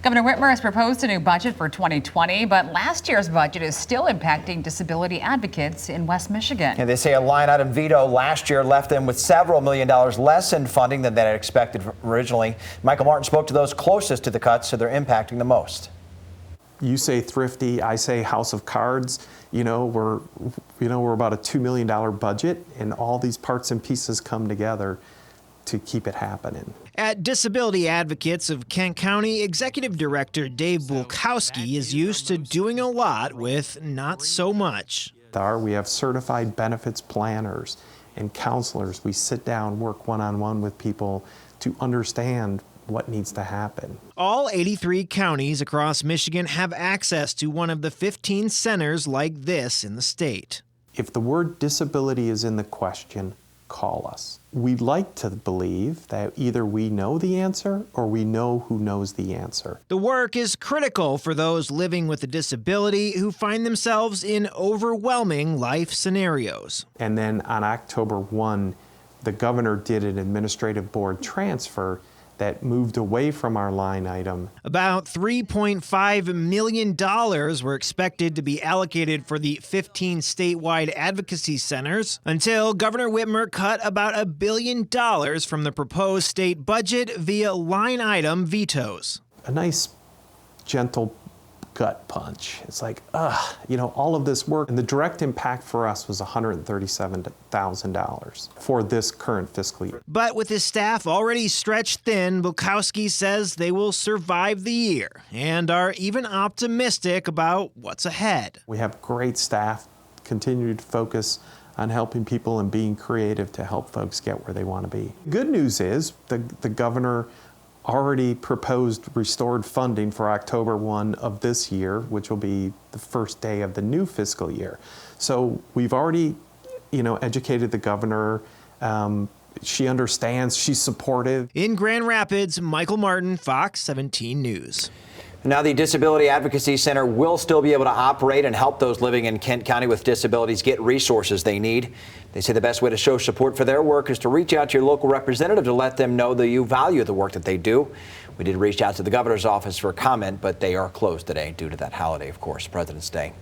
Governor Whitmer has proposed a new budget for 2020, but last year's budget is still impacting disability advocates in West Michigan. And they say a line item veto last year left them with several $1 million less in funding than they had expected originally. Michael Martin spoke to those closest to the cuts, so they're impacting the most. You say thrifty, I say house of cards. We're about a $2 million budget, and all these parts and pieces come together to keep it happening. At Disability Advocates of Kent County, Executive Director Dave Bulkowski is used to doing a lot with not so much. We have certified benefits planners and counselors. We sit down, work one-on-one with people to understand what needs to happen. All 83 counties across Michigan have access to one of the 15 centers like this in the state. If the word disability is in the question, call us. We'd like to believe that either we know the answer or we know who knows the answer. The work is critical for those living with a disability who find themselves in overwhelming life scenarios. And then on October 1, the governor did an administrative board transfer that moved away from our line item. About $3.5 million were expected to be allocated for the 15 statewide advocacy centers until Governor Whitmer cut about $1 billion from the proposed state budget via line item vetoes. A nice, gentle gut punch. It's like, all of this work. And the direct impact for us was $137,000 for this current fiscal year. But with his staff already stretched thin, Bulkowski says they will survive the year and are even optimistic about what's ahead. We have great staff, continue to focus on helping people and being creative to help folks get where they want to be. Good news is the governor already proposed restored funding for October 1 of this year, which will be the first day of the new fiscal year. So we've already, educated the governor. She understands, she's supportive. In Grand Rapids, Michael Martin, Fox 17 News. Now, the Disability Advocacy Center will still be able to operate and help those living in Kent County with disabilities get resources they need. They say the best way to show support for their work is to reach out to your local representative to let them know that you value the work that they do. We did reach out to the governor's office for a comment, but they are closed today due to that holiday, of course, President's Day.